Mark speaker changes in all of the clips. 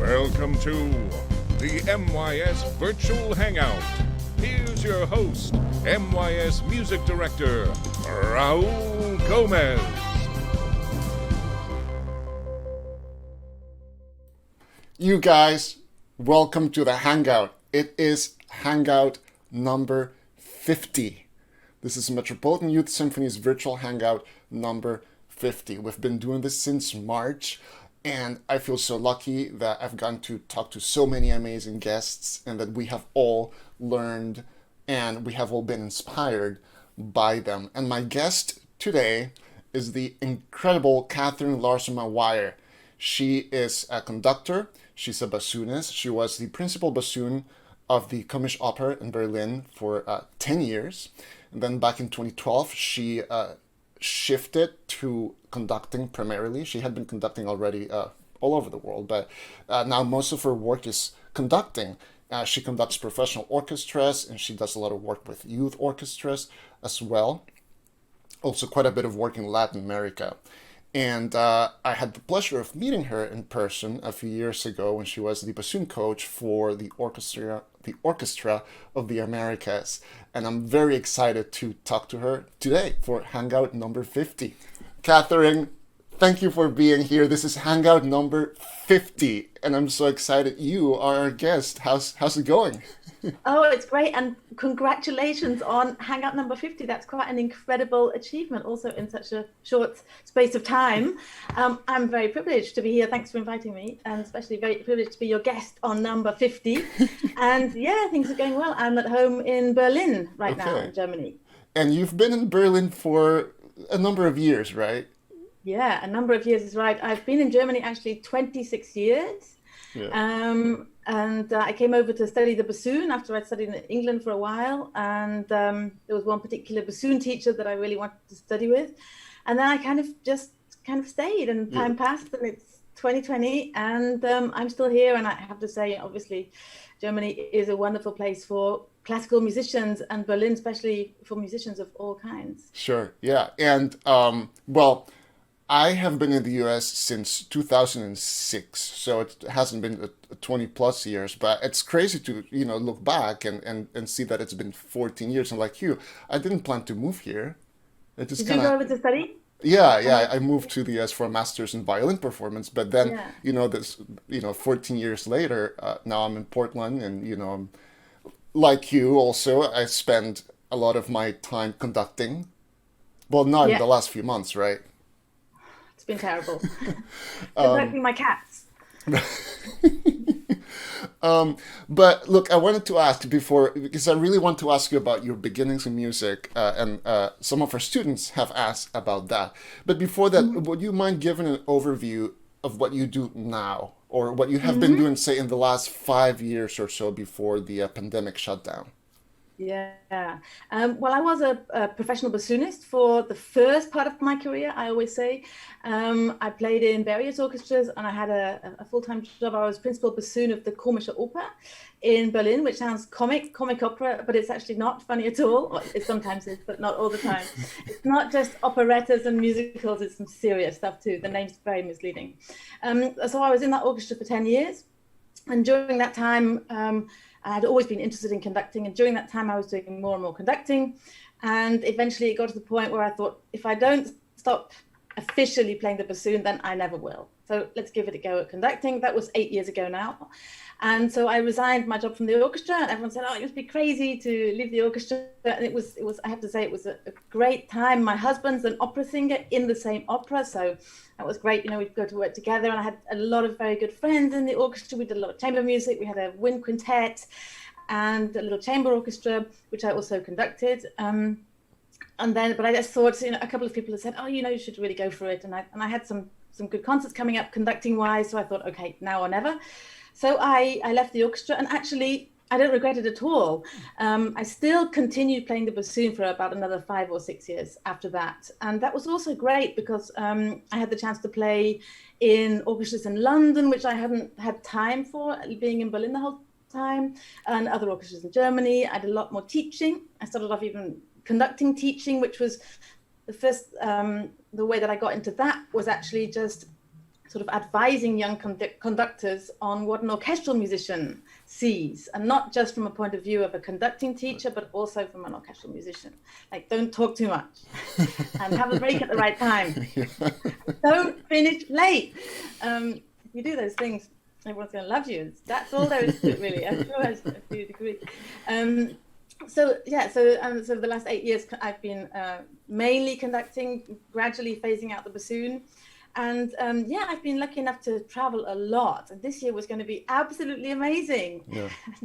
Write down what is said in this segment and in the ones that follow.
Speaker 1: Welcome to the MYS Virtual Hangout. Here's your host, MYS Music Director, Raul Gomez.
Speaker 2: You guys, welcome to the Hangout. It is Hangout number 50. This is Metropolitan Youth Symphony's Virtual Hangout number 50. We've been doing this since March, and I feel so lucky that I've gotten to talk to so many amazing guests and that we have all learned and we have all been inspired by them. And my guest today is the incredible Catherine Larsen-Maguire. She is a conductor, she's a bassoonist. She was the principal bassoon of the Komische Oper in Berlin for 10 years. And then back in 2012, she shifted to conducting primarily. She had been conducting already all over the world, but now most of her work is conducting. She conducts professional orchestras, and she does a lot of work with youth orchestras as well. Also quite a bit of work in Latin America. And I had the pleasure of meeting her in person a few years ago when she was the bassoon coach for the Orchestra of the Americas. And I'm very excited to talk to her today for Hangout number 50. Catherine, thank you for being here. This is Hangout number 50, and I'm so excited you are our guest. How's it going?
Speaker 3: Oh, it's great, and congratulations on Hangout number 50. That's quite an incredible achievement, also in such a short space of time. I'm very privileged to be here. Thanks for inviting me, and especially very privileged to be your guest on number 50. And yeah, things are going well. I'm at home in Berlin right now, in Germany.
Speaker 2: And you've been in Berlin for a number of years, right?
Speaker 3: Yeah, a number of years is right. I've been in Germany actually 26 years. Yeah. And I came over to study the bassoon after I'd studied in England for a while. And there was one particular bassoon teacher that I really wanted to study with. And then I kind of stayed, and time passed, and it's 2020, and I'm still here. And I have to say, obviously, Germany is a wonderful place for classical musicians, and Berlin especially for musicians of all kinds.
Speaker 2: Sure, yeah. And I have been in the US since 2006, so it hasn't been 20 plus years, but it's crazy to, look back and see that it's been 14 years. And like you, I didn't plan to move here.
Speaker 3: Did you go over to study?
Speaker 2: Yeah, I moved to the US for a master's in violin performance, but then, 14 years later, now I'm in Portland, and, I'm like you also, I spend a lot of my time conducting. Well, not in the last few months, right?
Speaker 3: It's been terrible. Conducting my cats.
Speaker 2: But look, I wanted to ask because I really want to ask you about your beginnings in music, and some of our students have asked about that. But before that, would you mind giving an overview of what you do now, or what you have been doing, say, in the last 5 years or so before the pandemic shut down?
Speaker 3: Yeah. Well, I was a professional bassoonist for the first part of my career, I always say. I played in various orchestras, and I had a full-time job. I was principal bassoon of the Komische Oper in Berlin, which sounds comic opera, but it's actually not funny at all. Well, it sometimes is, but not all the time. It's not just operettas and musicals, it's some serious stuff too. The name's very misleading. So I was in that orchestra for 10 years. And during that time, I had always been interested in conducting, and during that time I was doing more and more conducting, and eventually it got to the point where I thought, if I don't stop officially playing the bassoon, then I never will. So let's give it a go at conducting. That was 8 years ago now. And so I resigned my job from the orchestra, and everyone said, oh, you must be crazy to leave the orchestra. And it was, I have to say, it was a great time. My husband's an opera singer in the same opera, so that was great. We'd go to work together, and I had a lot of very good friends in the orchestra. We did a lot of chamber music. We had a wind quintet and a little chamber orchestra, which I also conducted. But I just thought, a couple of people had said, oh, you should really go for it. And I had some good concerts coming up conducting wise. So I thought, okay, now or never. So I left the orchestra, and actually I don't regret it at all. I still continued playing the bassoon for about another 5 or 6 years after that. And that was also great because I had the chance to play in orchestras in London, which I hadn't had time for, being in Berlin the whole time, and other orchestras in Germany. I did a lot more teaching. I started off even conducting teaching, which was the first, the way that I got into that was actually just sort of advising young conductors on what an orchestral musician sees, and not just from a point of view of a conducting teacher, but also from an orchestral musician. Like, don't talk too much, and have a break at the right time. Don't finish late. If you do those things, everyone's going to love you. That's all there is to it, really. I'm sure you agree. So the last 8 years, I've been mainly conducting, gradually phasing out the bassoon. And I've been lucky enough to travel a lot. And this year was going to be absolutely amazing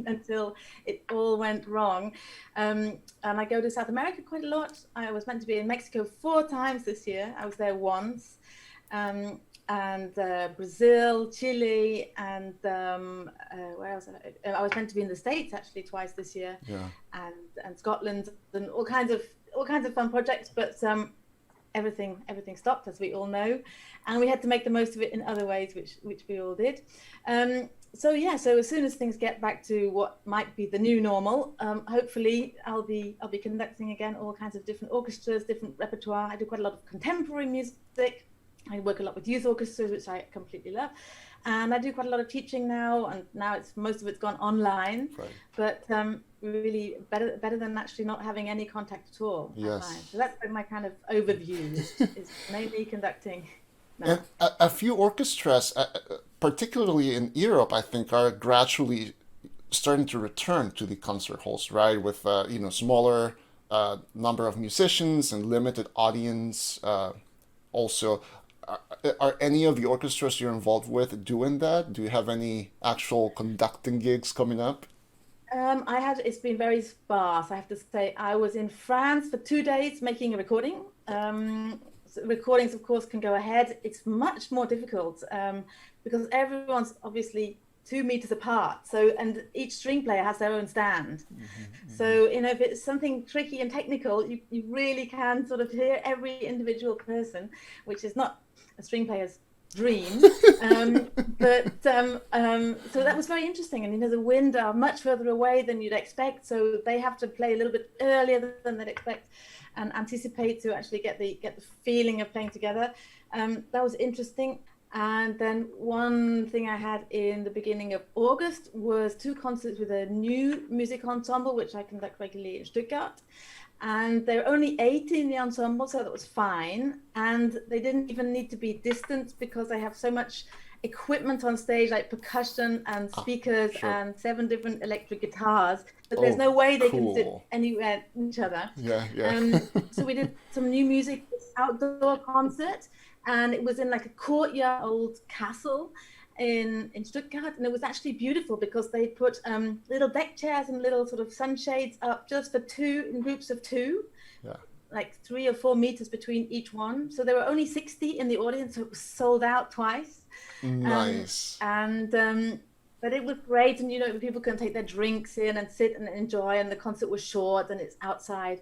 Speaker 3: until it all went wrong. And I go to South America quite a lot. I was meant to be in Mexico 4 times this year. I was there once. And Brazil, Chile, and where else? I was meant to be in the States actually twice this year. And Scotland, and all kinds of fun projects. But everything stopped, as we all know, and we had to make the most of it in other ways, which we all did. So as soon as things get back to what might be the new normal, hopefully I'll be conducting again all kinds of different orchestras, different repertoire. I do quite a lot of contemporary music. I work a lot with youth orchestras, which I completely love. And I do quite a lot of teaching now, and now most of it's gone online. Right. But really better than actually not having any contact at all.
Speaker 2: Yes.
Speaker 3: So that's my kind of overview, is mainly conducting now.
Speaker 2: And a few orchestras, particularly in Europe, I think, are gradually starting to return to the concert halls, right? With smaller number of musicians and limited audience. Also, are any of the orchestras you're involved with doing that? Do you have any actual conducting gigs coming up?
Speaker 3: It's been very sparse, I have to say. I was in France for 2 days making a recording. Recordings, of course, can go ahead. It's much more difficult because everyone's obviously 2 meters apart. And each string player has their own stand. So, if it's something tricky and technical, you really can sort of hear every individual person, which is not a string player's dream. So that was very interesting. And, the wind are much further away than you'd expect. So they have to play a little bit earlier than they'd expect and anticipate to actually get the feeling of playing together. That was interesting. And then one thing I had in the beginning of August was 2 concerts with a new music ensemble, which I conduct regularly in Stuttgart. And there were only 8 in the ensemble, so that was fine. And they didn't even need to be distant because I have so much equipment on stage, like percussion and speakers and 7 different electric guitars, but there's no way they can sit anywhere each other. So we did some new music, outdoor concert. And it was in like a courtyard old castle in Stuttgart, and it was actually beautiful because they put little deck chairs and little sort of sunshades up just for 2 in groups of 2, like 3 or 4 meters between each one. So there were only 60 in the audience, so it was sold out twice.
Speaker 2: Nice.
Speaker 3: But it was great, and people can take their drinks in and sit and enjoy, and the concert was short and it's outside.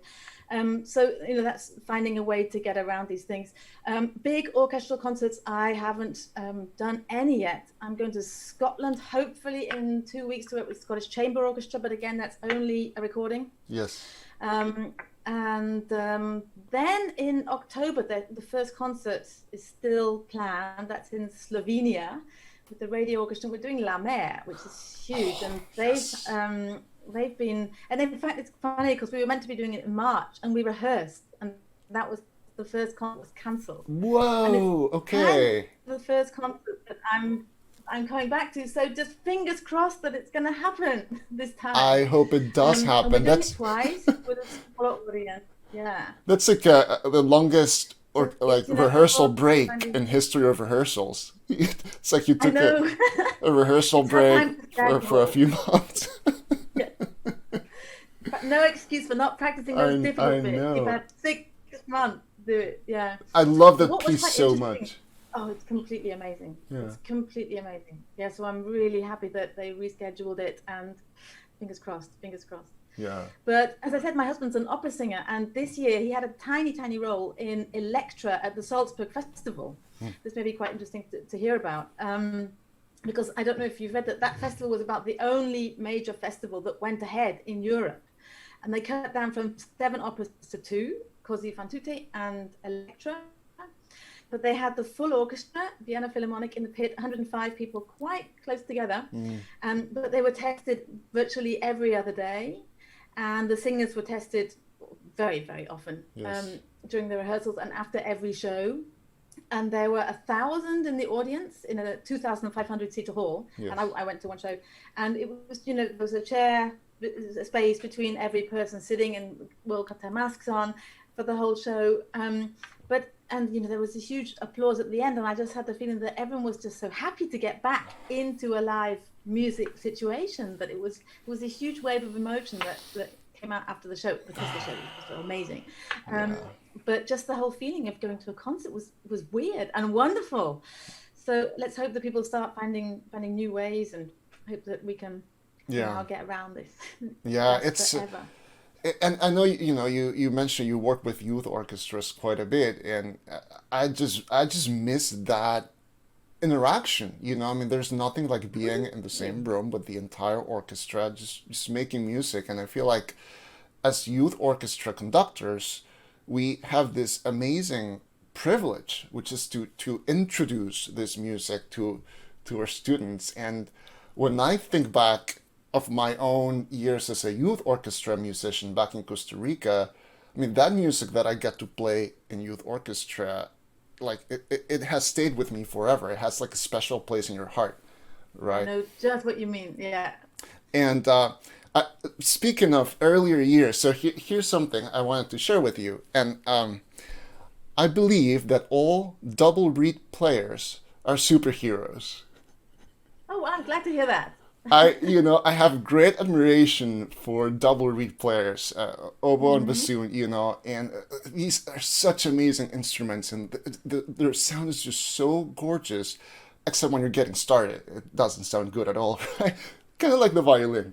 Speaker 3: So that's finding a way to get around these things. Big orchestral concerts, I haven't done any yet. I'm going to Scotland, hopefully in 2 weeks, to work with Scottish Chamber Orchestra, but again, that's only a recording.
Speaker 2: Yes.
Speaker 3: Then in October, the first concert is still planned. That's in Slovenia with the radio orchestra. We're doing La Mer, which is huge, and they've been, and in fact it's funny because we were meant to be doing it in March and we rehearsed, and that was the first concert was cancelled.
Speaker 2: Whoa, okay.
Speaker 3: The first concert that I'm coming back to, so just fingers crossed that it's going to happen this time.
Speaker 2: I hope it does happen.
Speaker 3: And we're doing it twice with a smaller audience. Yeah.
Speaker 2: That's like the longest rehearsal break in history of rehearsals. It's like you took a rehearsal break for a few months.
Speaker 3: No excuse for not practicing those difficult bits. You've had 6 months to do it. Yeah.
Speaker 2: I love that piece so much.
Speaker 3: Oh, it's completely amazing. It's completely amazing. Yeah, so I'm really happy that they rescheduled it, and fingers crossed.
Speaker 2: Yeah.
Speaker 3: But as I said, my husband's an opera singer, and this year he had a tiny role in Electra at the Salzburg Festival. This may be quite interesting to hear about. Because I don't know if you've read that festival was about the only major festival that went ahead in Europe. And they cut down from 7 operas to 2, Così fan tutte and Electra. but they had the full orchestra, Vienna Philharmonic in the pit, 105 people, quite close together. But they were tested virtually every other day, and the singers were tested very, very often during the rehearsals and after every show. And there were 1,000 in the audience in a 2,500 seater hall. And I went to one show, and it was, there was a space between every person sitting, and we'll got their masks on for the whole show. And there was this huge applause at the end, and I just had the feeling that everyone was just so happy to get back into a live music situation, that it was a huge wave of emotion that came out after the show, because the show was so amazing. But just the whole feeling of going to a concert was weird and wonderful. So let's hope that people start finding new ways, and hope that we can somehow get around this.
Speaker 2: It's
Speaker 3: forever.
Speaker 2: And I know you mentioned you work with youth orchestras quite a bit, and I just miss that interaction. I mean, there's nothing like being in the same room with the entire orchestra, just making music. And I feel like as youth orchestra conductors, we have this amazing privilege, which is to introduce this music to our students. And when I think back of my own years as a youth orchestra musician back in Costa Rica, I mean, that music that I get to play in youth orchestra, like it has stayed with me forever. It has like a special place in your heart, right?
Speaker 3: I know just what you mean. Yeah.
Speaker 2: And speaking of earlier years, so here's something I wanted to share with you. And I believe that all double reed players are superheroes.
Speaker 3: Oh, I'm glad to hear that.
Speaker 2: I have great admiration for double reed players, oboe and bassoon, and these are such amazing instruments, and their sound is just so gorgeous, except when you're getting started. It doesn't sound good at all, right? Kind of like the violin.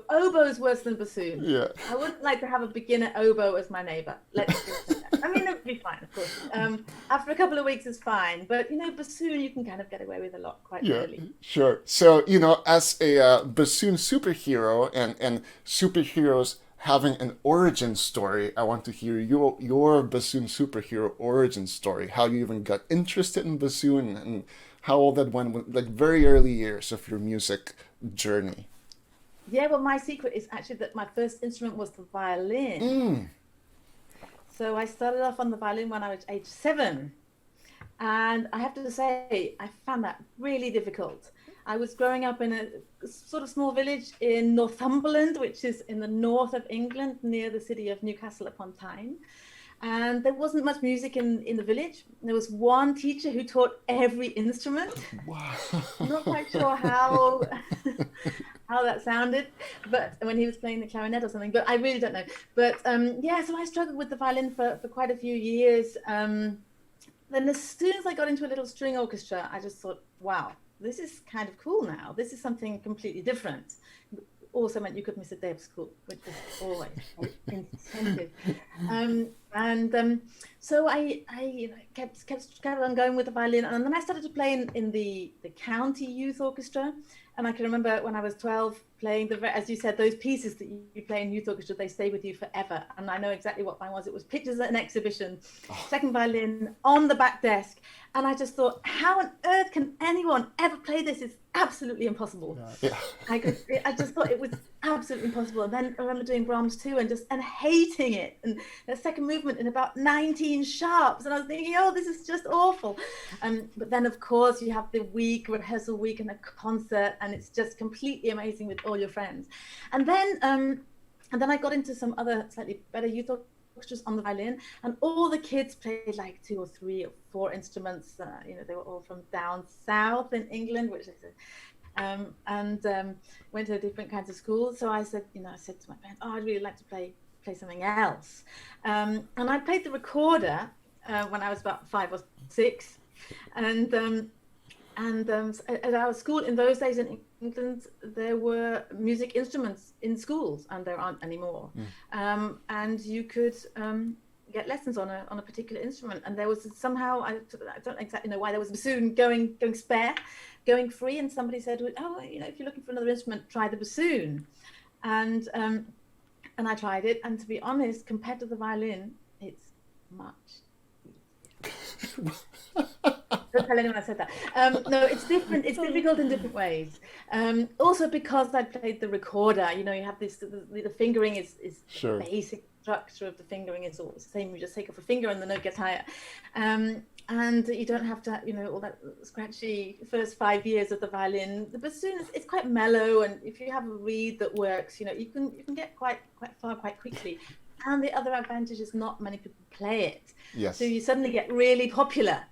Speaker 3: Oboe's worse than bassoon.
Speaker 2: Yeah.
Speaker 3: I wouldn't like to have a beginner oboe as my neighbor. Let's just say that. I mean, it would be fine, of course. After a couple of weeks is fine, but bassoon you can kind of get away with a lot quite early.
Speaker 2: Sure. So as a bassoon superhero and superheroes having an origin story, I want to hear your bassoon superhero origin story. How you even got interested in bassoon, and how all that went, like very early years of your music journey.
Speaker 3: Yeah, well, my secret is actually that my first instrument was the violin. So I started off on the violin when I was age 7. And I have to say, I found that really difficult. I was growing up in a sort of small village in Northumberland, which is in the north of England, near the city of Newcastle upon Tyne. And there wasn't much music in the village. There was one teacher who taught every instrument. Wow. I'm not quite sure how that sounded, but when he was playing the clarinet or something, but I really don't know. But so I struggled with the violin for quite a few years. Then as soon as I got into a little string orchestra, I just thought, wow, this is kind of cool now. This is something completely different. Also meant you could miss a day of school, which was always incentive. So I kept on going with the violin, and then I started to play in the county youth orchestra. And I can remember when I was 12 playing as you said, those pieces that you play in youth orchestra, they stay with you forever. And I know exactly what mine was. It was Pictures at an Exhibition, second violin on the back desk. And I just thought, how on earth can anyone ever play this? It's absolutely impossible.
Speaker 2: Yeah.
Speaker 3: I just thought it was absolutely impossible. And then I remember doing Brahms too, and hating it. And the second movement in about 19 sharps. And I was thinking, oh, this is just awful. But then, of course, you have the rehearsal week and a concert, and it's just completely amazing with all your friends. And then I got into some other slightly better youth orchestras on the violin, and all the kids played like 2 or 3 or 4 instruments. They were all from down south in England, which is went to different kinds of schools. So I said to my parents, oh, I'd really like to play something else. And I played the recorder when I was about 5 or 6, and at our school in those days in England, there were music instruments in schools, and there aren't anymore. And you could get lessons on a particular instrument. And there was somehow, I don't exactly know why, there was a bassoon going going free, and somebody said, oh, if you're looking for another instrument, try the bassoon. And I tried it, and to be honest, compared to the violin, it's much easier. Don't tell anyone I said that. No, it's different. It's difficult in different ways. Also because I played the recorder, you know, you have this, the fingering is
Speaker 2: Sure.
Speaker 3: the basic structure of the fingering is always the same. You just take off a finger and the note gets higher. And you don't have to, you know, all that scratchy first 5 years of the violin. The bassoon it's quite mellow, and if you have a reed that works, you know, you can get quite far quite quickly. And the other advantage is not many people play it.
Speaker 2: Yes.
Speaker 3: So you suddenly get really popular.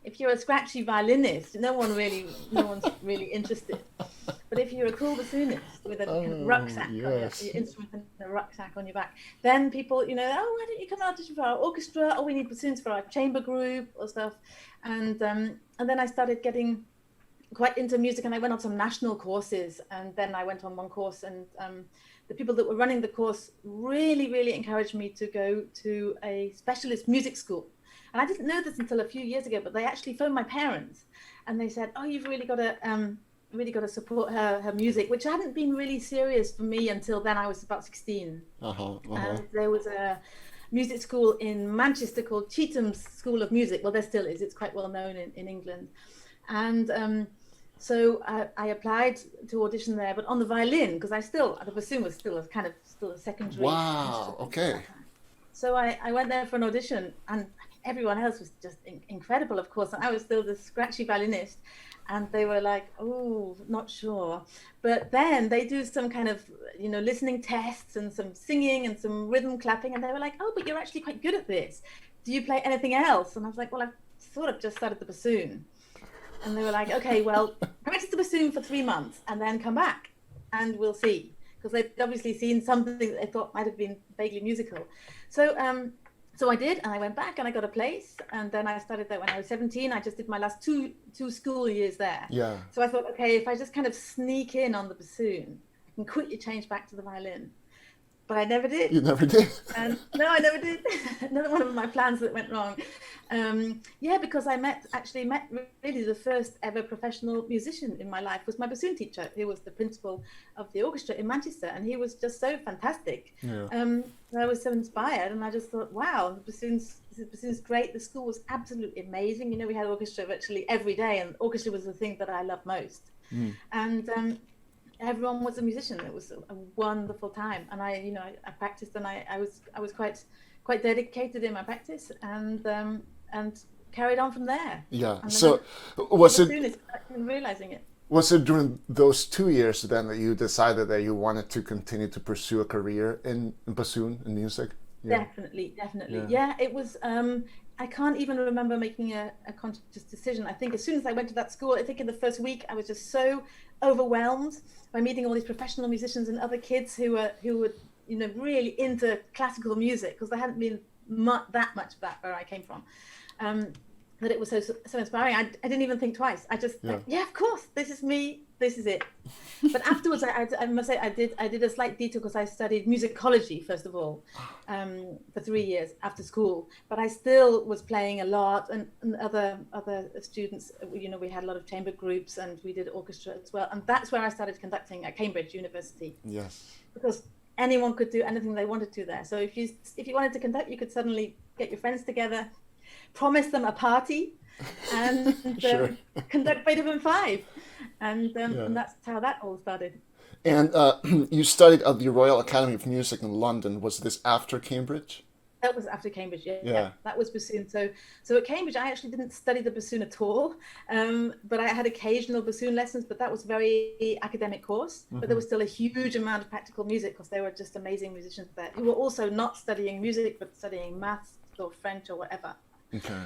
Speaker 3: If you're a scratchy violinist, no one's really interested. But if you're a cool bassoonist with a kind of rucksack,
Speaker 2: yes.
Speaker 3: on your instrument and a rucksack on your back, then people, you know, oh, why don't you come and audition for our orchestra? Oh, we need bassoons for our chamber group or stuff. And then I started getting quite into music, and I went on some national courses, and then I went on one course, and the people that were running the course really encouraged me to go to a specialist music school. And I didn't know this until a few years ago, but they actually phoned my parents, and they said, "Oh, you've really got to support her music," which hadn't been really serious for me until then. I was about 16, and there was a music school in Manchester called Chetham's School of Music. Well, there still is. It's quite well known in England, and so I applied to audition there, but on the violin, because the bassoon was still a secondary.
Speaker 2: Wow. Okay.
Speaker 3: So I went there for an audition, and everyone else was just incredible, of course. And I was still the scratchy violinist, and they were like, "Oh, not sure." But then they do some kind of, you know, listening tests and some singing and some rhythm clapping, and they were like, "Oh, but you're actually quite good at this. Do you play anything else?" And I was like, "Well, I've sort of just started the bassoon." And they were like, "Okay, well, practice the bassoon for 3 months and then come back, and we'll see." Because they'd obviously seen something that they thought might have been vaguely musical. So I did, and I went back and I got a place, and then I started there when I was 17. I just did my last two school years there.
Speaker 2: Yeah.
Speaker 3: So I thought, okay, if I just kind of sneak in on the bassoon, I can quickly change back to the violin. But I never did.
Speaker 2: You never did?
Speaker 3: No, I never did. Another one of my plans that went wrong. Because I met really the first ever professional musician in my life was my bassoon teacher, who was the principal of the orchestra in Manchester, and he was just so fantastic.
Speaker 2: Yeah.
Speaker 3: I was so inspired, and I just thought, wow, the bassoon's great. The school was absolutely amazing. You know, we had orchestra virtually every day, and orchestra was the thing that I loved most. And everyone was a musician. It was a wonderful time, and I practiced, and I was quite dedicated in my practice, and carried on from there.
Speaker 2: Yeah.
Speaker 3: And
Speaker 2: So was it
Speaker 3: realizing it?
Speaker 2: Was it during those 2 years then that you decided that you wanted to continue to pursue a career in bassoon and music? Yeah.
Speaker 3: Definitely. Yeah, it was. I can't even remember making a conscious decision. I think as soon as I went to that school, I think in the first week, I was just so overwhelmed by meeting all these professional musicians and other kids who were you know, really into classical music, because there hadn't been that much of that where I came from. That it was so inspiring. I didn't even think twice. I just yeah, of course, this is me. This is it. But afterwards, I must say I did a slight detour, because I studied musicology first of all for 3 years after school. But I still was playing a lot, and other students, you know, we had a lot of chamber groups, and we did orchestra as well. And that's where I started conducting at Cambridge University.
Speaker 2: Yes.
Speaker 3: Because anyone could do anything they wanted to there. So if you wanted to conduct, you could suddenly get your friends together, promise them a party, and conduct Beethoven 5. And that's how that all started.
Speaker 2: And you studied at the Royal Academy of Music in London. Was this after Cambridge?
Speaker 3: That was after Cambridge, yeah. That was bassoon. So at Cambridge, I actually didn't study the bassoon at all, but I had occasional bassoon lessons, but that was a very academic course. But there was still a huge amount of practical music, because they were just amazing musicians there, who were also not studying music, but studying maths or French or whatever.
Speaker 2: Okay.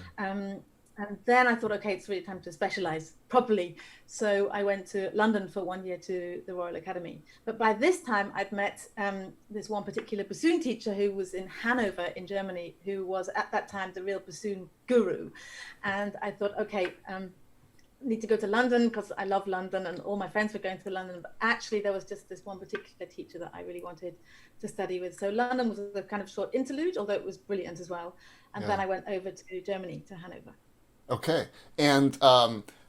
Speaker 3: And then I thought, okay, it's really time to specialize properly. So I went to London for 1 year to the Royal Academy. But by this time, I'd met this one particular bassoon teacher who was in Hanover in Germany, who was at that time the real bassoon guru. And I thought, okay, need to go to London, because I love London, and all my friends were going to London. But actually, there was just this one particular teacher that I really wanted to study with. So London was a kind of short interlude, although it was brilliant as well. And then I went over to Germany, to Hanover.
Speaker 2: Okay. And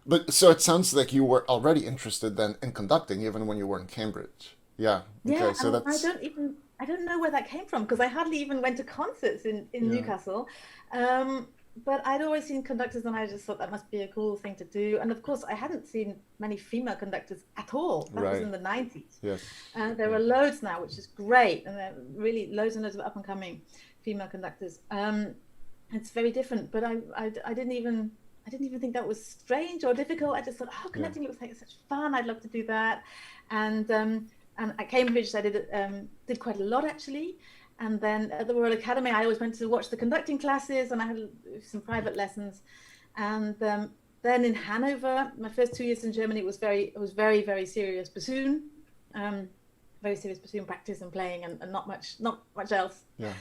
Speaker 2: but so it sounds like you were already interested then in conducting, even when you were in Cambridge. Yeah. Okay.
Speaker 3: Yeah.
Speaker 2: So that's...
Speaker 3: I don't know where that came from, because I hardly even went to concerts in Newcastle. but I'd always seen conductors, and I just thought that must be a cool thing to do. And of course, I hadn't seen many female conductors at all. That was in the 90s.
Speaker 2: Yes.
Speaker 3: There are loads now, which is great, and there are really loads and loads of up and coming female conductors. It's very different, but I didn't even think that was strange or difficult. I just thought, oh, conducting looks like such fun. I'd love to do that. And at Cambridge, I did quite a lot actually. And then at the Royal Academy, I always went to watch the conducting classes, and I had some private lessons. And then in Hanover, my first 2 years in Germany, it was very, very serious bassoon, very serious bassoon practice and playing, and not much else.
Speaker 2: Yeah.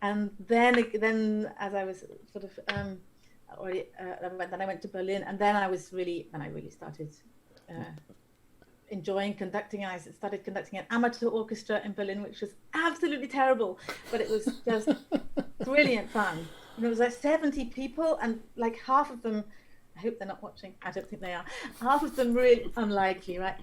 Speaker 3: And then as I was sort of already, then I went to Berlin, and then I really started enjoying conducting. I started conducting an amateur orchestra in Berlin, which was absolutely terrible, but it was just brilliant fun. And there was like 70 people, and like half of them, I hope they're not watching, I don't think they are, half of them really unlikely, right?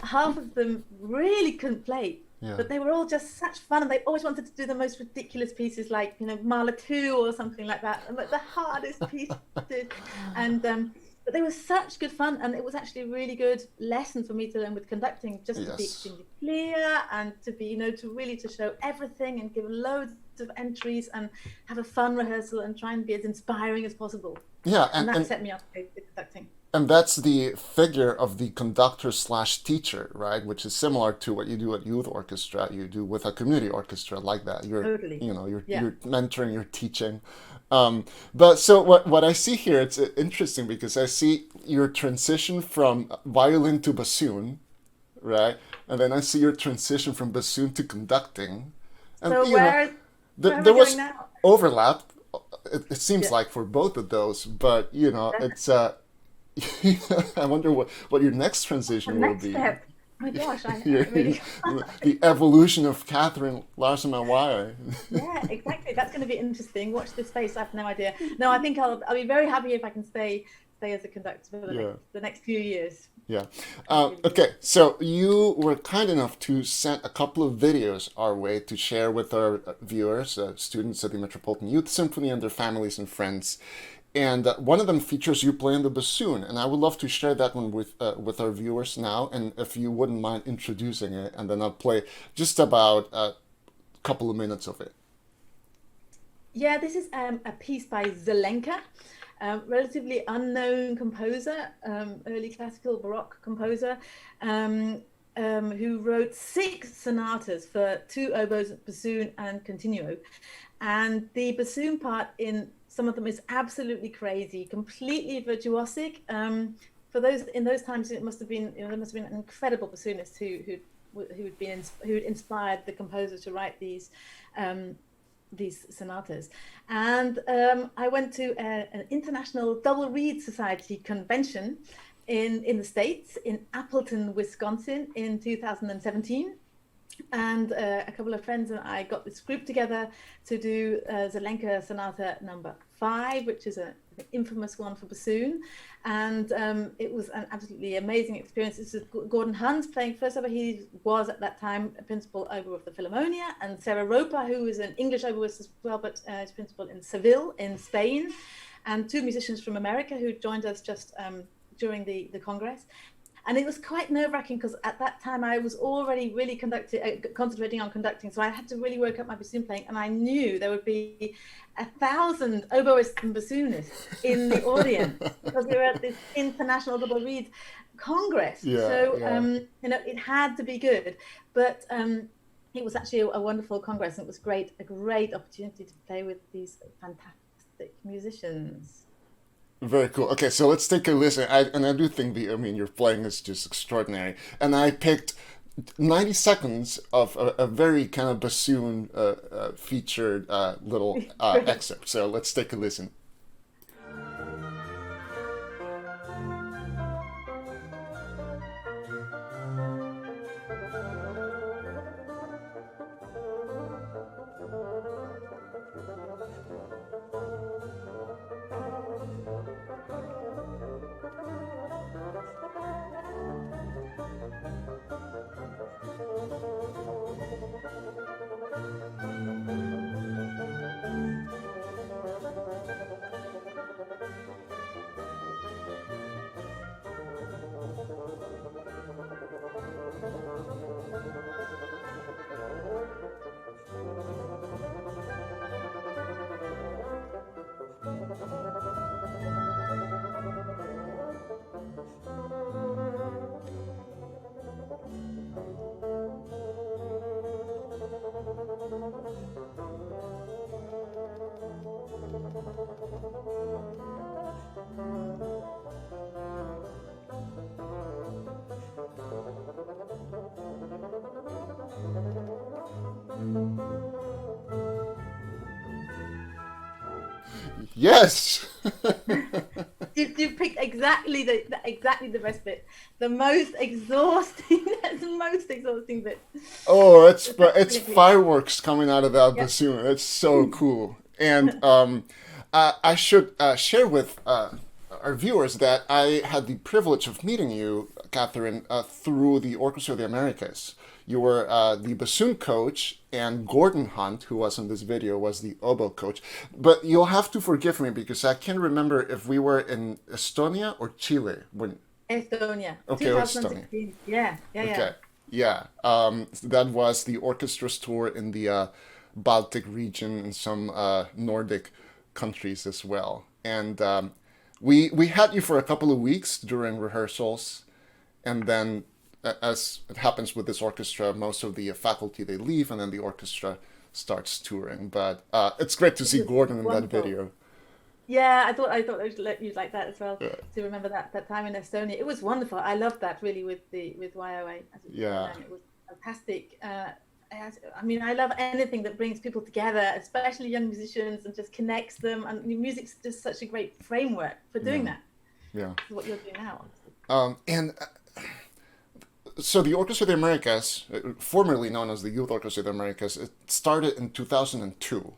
Speaker 3: Half of them really couldn't play, but they were all just such fun, and they always wanted to do the most ridiculous pieces, like, you know, Mahler 2 or something like that, and like the hardest pieces. And but they were such good fun, and it was actually a really good lesson for me to learn with conducting, just to be extremely clear, and to be, you know, to show everything and give loads of entries and have a fun rehearsal and try and be as inspiring as possible.
Speaker 2: Yeah,
Speaker 3: and that set me up with conducting.
Speaker 2: And that's the figure of the conductor / teacher, right? Which is similar to what you do at youth orchestra. You do with a community orchestra like that. You're,
Speaker 3: totally.
Speaker 2: You know, you're mentoring, you're teaching. But so what I see here, it's interesting because I see your transition from violin to bassoon, right? And then I see your transition from bassoon to conducting. And
Speaker 3: so where
Speaker 2: there was
Speaker 3: now?
Speaker 2: Overlap. It seems like for both of those, but you know, it's I wonder what your next transition will be.
Speaker 3: Step. Oh my gosh, really...
Speaker 2: the evolution of Catherine Larsen-Maguire.
Speaker 3: Yeah, exactly. That's going to be interesting. Watch this space. I have no idea. No, I think I'll be very happy if I can stay as a conductor for the next few years.
Speaker 2: Yeah. Okay, so you were kind enough to send a couple of videos our way to share with our viewers, students at the Metropolitan Youth Symphony and their families and friends. And one of them features you playing the bassoon, and I would love to share that one with our viewers now. And if you wouldn't mind introducing it, and then I'll play just about a couple of minutes of it.
Speaker 3: Yeah, this is a piece by Zelenka, relatively unknown composer, early classical Baroque composer, who wrote 6 sonatas for 2 oboes, bassoon, and continuo. And the bassoon part in some of them is absolutely crazy, completely virtuosic. For those in those times, it must have been, you know, there must have been an incredible bassoonist who'd inspired the composer to write these sonatas. And I went to an international double reed society convention in the States, in Appleton, Wisconsin, in 2017. And a couple of friends and I got this group together to do Zelenka Sonata number 5, which is an infamous one for bassoon. And it was an absolutely amazing experience. This is Gordon Hunt playing first oboe. He was at that time a principal oboe of the Philharmonia, and Sarah Roper, who is an English oboist as well, but is principal in Seville in Spain, and 2 musicians from America who joined us just during the Congress. And it was quite nerve-wracking because at that time I was already really concentrating on conducting, so I had to really work up my bassoon playing, and I knew there would be 1,000 oboists and bassoonists in the audience because we were at this international double reed congress. You know, it had to be good, but it was actually a wonderful congress, and it was a great opportunity to play with these fantastic musicians.
Speaker 2: Very cool. Okay, so let's take a listen. I do think your playing is just extraordinary. And I picked 90 seconds of a very kind of bassoon featured little excerpt. So let's take a listen. Yes.
Speaker 3: You picked exactly the best bit, the most exhausting, bit.
Speaker 2: Oh, it's fireworks coming out of that
Speaker 3: Yeah.
Speaker 2: bassoon. It's so cool. And I should share with our viewers that I had the privilege of meeting you, Catherine, through the Orchestra of the Americas. You were the bassoon coach, and Gordon Hunt, who was in this video, was the oboe coach. But you'll have to forgive me because I can't remember if we were in Estonia or Chile when.
Speaker 3: Estonia.
Speaker 2: Okay,
Speaker 3: 2016. Yeah.
Speaker 2: Okay. Yeah. That was the orchestra's tour in the Baltic region and some Nordic countries as well. And we had you for a couple of weeks during rehearsals, and then as it happens with this orchestra, most of the faculty, they leave, and then the orchestra starts touring. But it's great to see Gordon in that video.
Speaker 3: Yeah, I thought you'd like that as well, to remember that time in Estonia. It was wonderful. I loved that really with YOA.
Speaker 2: Yeah.
Speaker 3: It was fantastic. I mean, I love anything that brings people together, especially young musicians, and just connects them. And music's just such a great framework for doing that.
Speaker 2: Yeah.
Speaker 3: This is what you're doing now.
Speaker 2: So the Orchestra of the Americas, formerly known as the Youth Orchestra of the Americas, it started in 2002.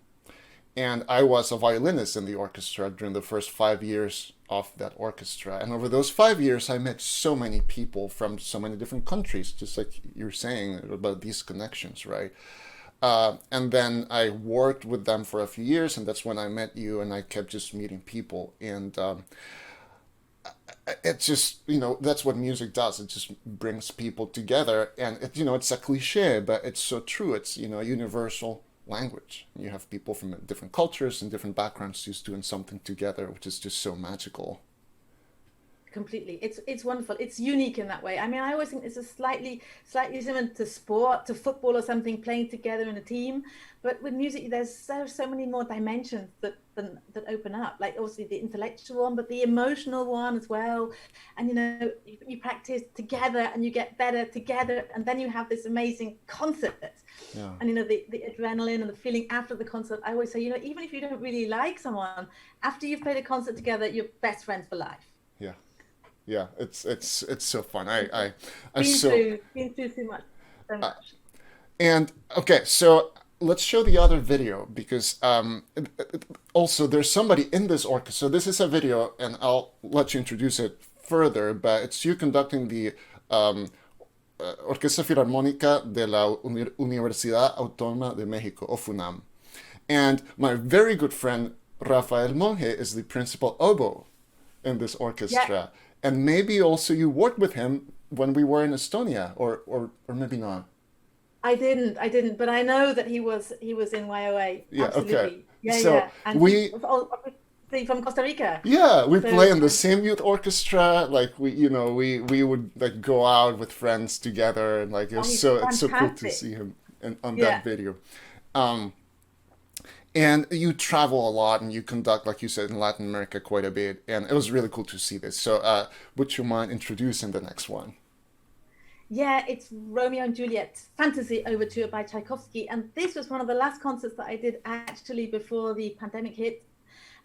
Speaker 2: And I was a violinist in the orchestra during the first 5 years of that orchestra. And over those 5 years, I met so many people from so many different countries, just like you're saying about these connections, right? And then I worked with them for a few years, and that's when I met you, and I kept just meeting people. And it's just, that's what music does. It just brings people together. And, it's a cliche, but it's so true. It's, a universal language. You have people from different cultures and different backgrounds just doing something together, which is just so magical.
Speaker 3: Completely. It's wonderful. It's unique in that way. I mean, I always think it's a slightly similar to sport, to football or something, playing together in a team. But with music, there's so many more dimensions that open up. Like obviously the intellectual one, but the emotional one as well. And you practice together and you get better together, and then you have this amazing concert.
Speaker 2: Yeah.
Speaker 3: And the adrenaline and the feeling after the concert. I always say, even if you don't really like someone, after you've played a concert together, you're best friends for life.
Speaker 2: Yeah, it's so fun.
Speaker 3: Been through so much.
Speaker 2: And okay, so let's show the other video because also there's somebody in this orchestra. So this is a video, and I'll let you introduce it further. But it's you conducting the Orquesta Filarmónica de la Universidad Autónoma de México, or FUNAM. And my very good friend Rafael Monge is the principal oboe in this orchestra. Yeah. And maybe also you worked with him when we were in Estonia, or maybe not.
Speaker 3: I didn't, but I know that he was in YOA.
Speaker 2: Yeah,
Speaker 3: absolutely.
Speaker 2: Okay.
Speaker 3: Yeah,
Speaker 2: so
Speaker 3: yeah. And
Speaker 2: we
Speaker 3: from Costa Rica.
Speaker 2: Yeah, we play in the same youth orchestra. Like we would like go out with friends together, and like it's so cool to see him on that video. And you travel a lot, and you conduct, like you said, in Latin America quite a bit. And it was really cool to see this. So would you mind introducing the next one?
Speaker 3: Yeah, it's Romeo and Juliet, Fantasy Overture by Tchaikovsky. And this was one of the last concerts that I did actually before the pandemic hit.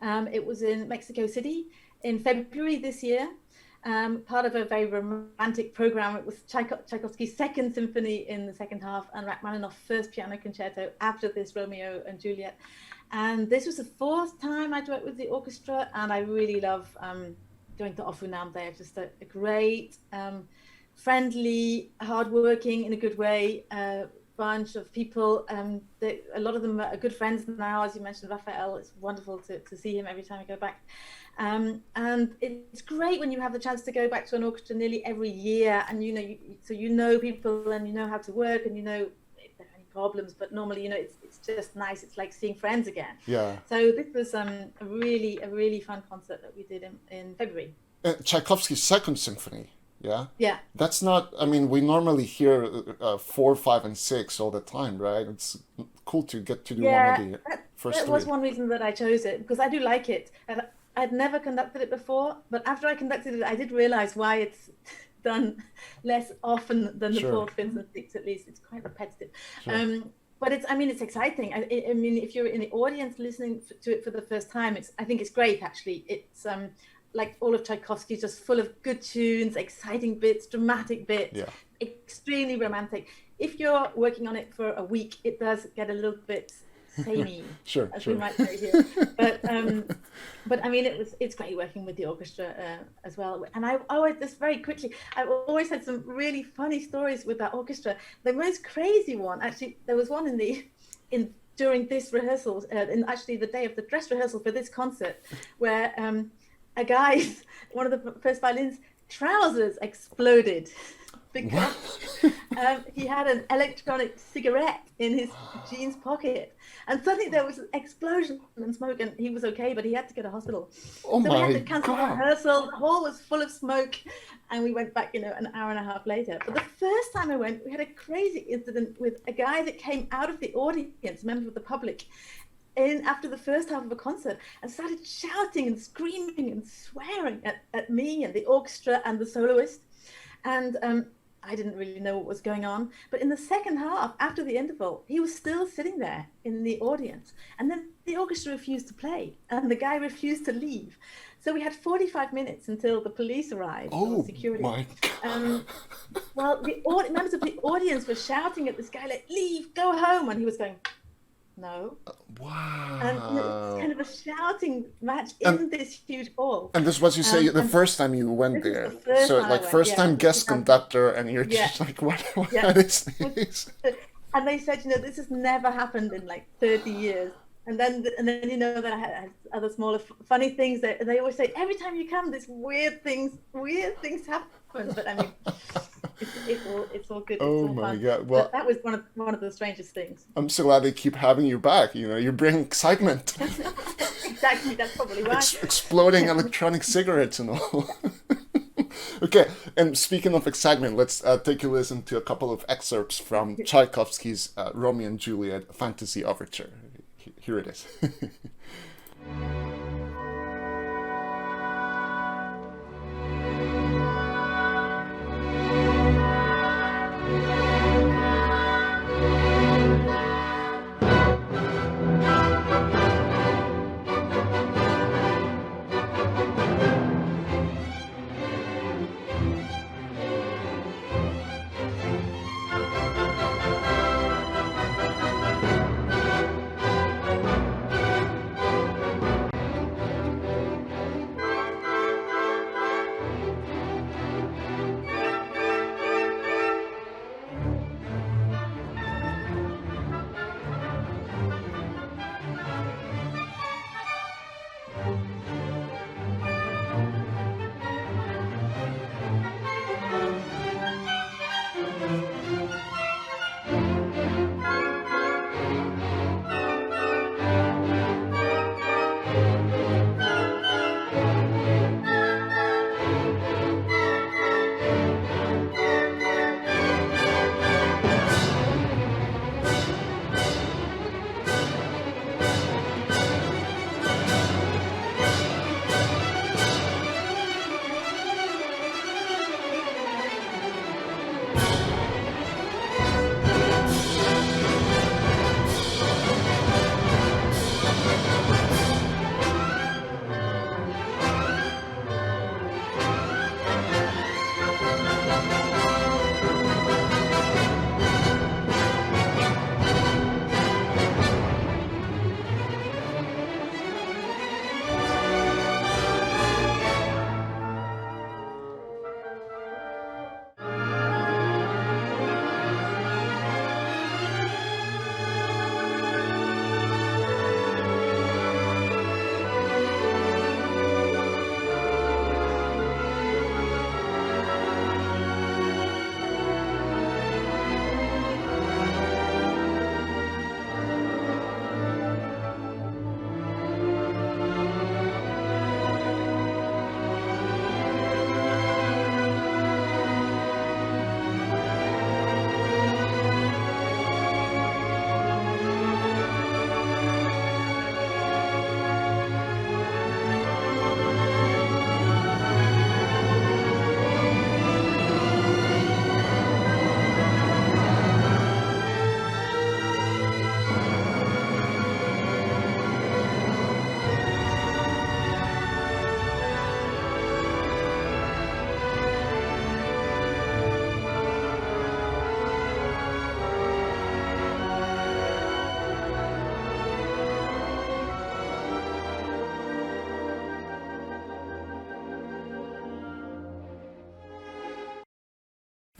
Speaker 3: It was in Mexico City in February this year. Part of a very romantic program. It was Tchaikovsky's second symphony in the second half, and Rachmaninoff's first piano concerto after this Romeo and Juliet. And this was the fourth time I'd worked with the orchestra, and I really love going to FUNAM. They're just a great, friendly, hardworking in a good way bunch of people. A lot of them are good friends now, as you mentioned, Raphael. It's wonderful to see him every time I go back. And it's great when you have the chance to go back to an orchestra nearly every year, and so you know people, and you know how to work, and you know if there are any problems. But normally, it's just nice. It's like seeing friends again.
Speaker 2: Yeah.
Speaker 3: So this was a really fun concert that we did in February.
Speaker 2: Tchaikovsky's second symphony. Yeah.
Speaker 3: Yeah.
Speaker 2: That's not. I mean, we normally hear 4, 5, and 6 all the time, right? It's cool to get to do one of the first three.
Speaker 3: That was one reason that I chose it, because I do like it. And I'd never conducted it before, but after I conducted it, I did realize why it's done less often than the 4th, 5th, and 6th. At least it's quite repetitive.
Speaker 2: Sure.
Speaker 3: but it's, I mean, it's exciting. I mean, if you're in the audience listening to it for the first time, I think it's great, actually. It's like all of Tchaikovsky, just full of good tunes, exciting bits, dramatic bits, extremely romantic. If you're working on it for a week, it does get a little bit samey, as we might say here. But I mean, it's great working with the orchestra as well. And I always, just very quickly, I've always had some really funny stories with that orchestra. The most crazy one, actually, there was one during this rehearsal, in actually the day of the dress rehearsal for this concert, where a guy's, one of the first violins, trousers exploded. Because he had an electronic cigarette in his jeans pocket, and suddenly there was an explosion and smoke, and he was okay, but he had to go to hospital. So we had to cancel the rehearsal. The hall was full of smoke, and we went back, an hour and a half later. But the first time I went, we had a crazy incident with a guy that came out of the audience, a member of the public, after the first half of a concert, and started shouting and screaming and swearing at me and the orchestra and the soloist. And I didn't really know what was going on. But in the second half, after the interval, he was still sitting there in the audience. And then the orchestra refused to play, and the guy refused to leave. So we had 45 minutes until the police arrived, or security.
Speaker 2: My God.
Speaker 3: Well, the members of the audience were shouting at this guy, like, leave, go home. And he was going, no.
Speaker 2: Wow.
Speaker 3: And it was kind of a shouting match in this huge hall.
Speaker 2: And this was, you say, the first time you went there. So, like, first time guest conductor, and you're just like, what is this?
Speaker 3: And they said, this has never happened in like 30 years. And then that I had other smaller funny things that they always say, every time you come, these weird things happen. But I mean, it's all good.
Speaker 2: Oh my God! Well,
Speaker 3: but that was one of the strangest things.
Speaker 2: I'm so glad they keep having you back. You bring excitement.
Speaker 3: Exactly, that's probably why.
Speaker 2: Exploding electronic cigarettes and all. Okay, and speaking of excitement, let's take a listen to a couple of excerpts from Tchaikovsky's Romeo and Juliet Fantasy Overture. Here it is.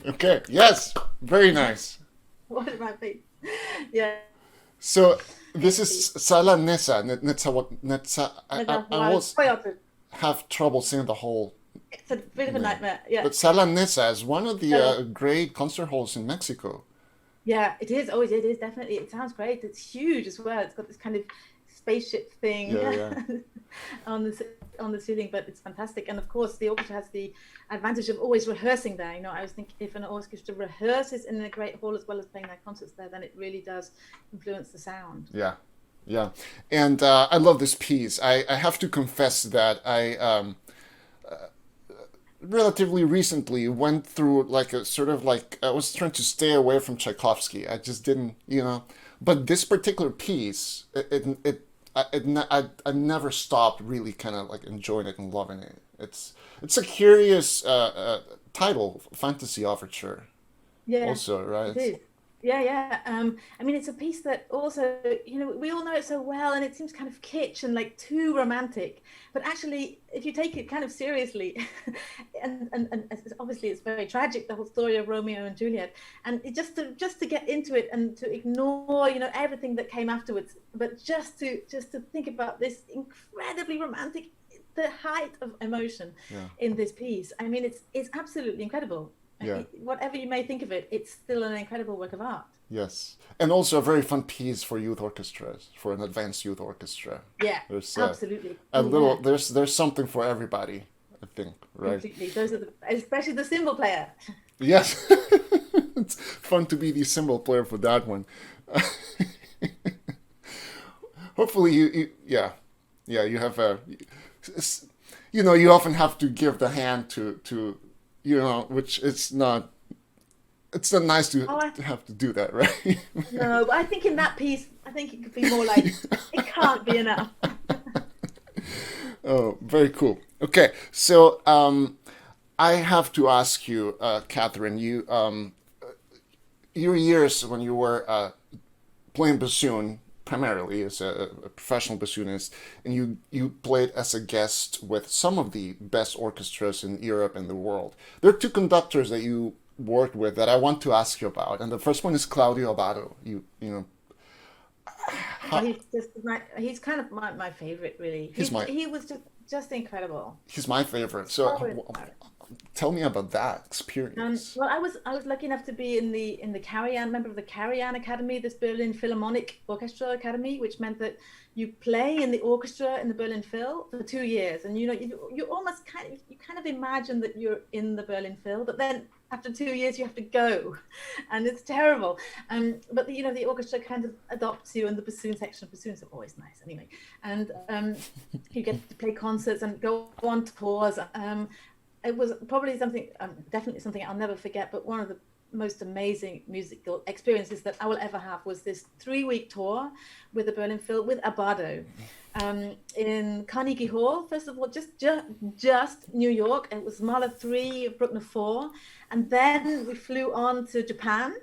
Speaker 2: Okay. Yes. Very nice.
Speaker 3: What is my piece? Yeah.
Speaker 2: So this is Sala Nessa. Nessa. I always have trouble saying the whole.
Speaker 3: It's a bit of a nightmare. Yeah.
Speaker 2: But Sala Nessa is one of the great concert halls in Mexico.
Speaker 3: Yeah, it is. Oh, it is definitely. It sounds great. It's huge as well. It's got this kind of spaceship thing on the ceiling, but it's fantastic. And of course, the orchestra has the advantage of always rehearsing there. You know, I was thinking if an orchestra rehearses in a great hall as well as playing their concerts there, then it really does influence the sound.
Speaker 2: Yeah, yeah. And I love this piece. I have to confess that I relatively recently went through like a sort of like I was trying to stay away from Tchaikovsky. I just didn't, you know. But this particular piece, I never stopped really kind of like enjoying it and loving it. It's a curious title, fantasy overture.
Speaker 3: Yeah.
Speaker 2: Also, right?
Speaker 3: It is. Yeah. I mean, it's a piece that also, you know, we all know it so well, and it seems kind of kitsch and like too romantic. But actually, if you take it kind of seriously, and obviously it's very tragic, the whole story of Romeo and Juliet, and it just to get into it and to ignore, you know, everything that came afterwards, but just to think about this incredibly romantic, the height of emotion in this piece. I mean, it's absolutely incredible.
Speaker 2: Yeah.
Speaker 3: Whatever you may think of it, it's still an incredible work of art.
Speaker 2: Yes, and also a very fun piece for youth orchestras, for an advanced youth orchestra.
Speaker 3: Yeah,
Speaker 2: there's
Speaker 3: absolutely.
Speaker 2: A little, there's something for everybody, I think, right?
Speaker 3: Completely. Those are especially the cymbal player.
Speaker 2: Yes, it's fun to be the cymbal player for that one. Hopefully, you have a, you know, you often have to give the hand to. You know, which it's not nice to have to do that, right?
Speaker 3: No, but I think in that piece, I think it could be more like, it can't be enough.
Speaker 2: Oh, very cool. Okay, so I have to ask you, Catherine, your years when you were playing bassoon, primarily as a professional bassoonist, and you played as a guest with some of the best orchestras in Europe and the world. There are two conductors that you worked with that I want to ask you about, and the first one is Claudio Abbado. You know,
Speaker 3: he's kind of my favorite, really. He was just incredible.
Speaker 2: He's my favorite. So tell me about that experience.
Speaker 3: Well, I was lucky enough to be in the Karajan, member of the Karajan Academy, this Berlin Philharmonic Orchestra Academy, which meant that you play in the orchestra in the Berlin Phil for 2 years, and you know you almost kind of imagine that you're in the Berlin Phil, but then after 2 years you have to go, and it's terrible. But the orchestra kind of adopts you, and the bassoon section of bassoons are always nice anyway, and you get to play concerts and go on tours. It was probably definitely something I'll never forget, but one of the most amazing musical experiences that I will ever have was this 3-week tour with the Berlin Phil with Abbado in Carnegie Hall. First of all, just New York. It was Mahler 3, Bruckner 4, and then we flew on to Japan,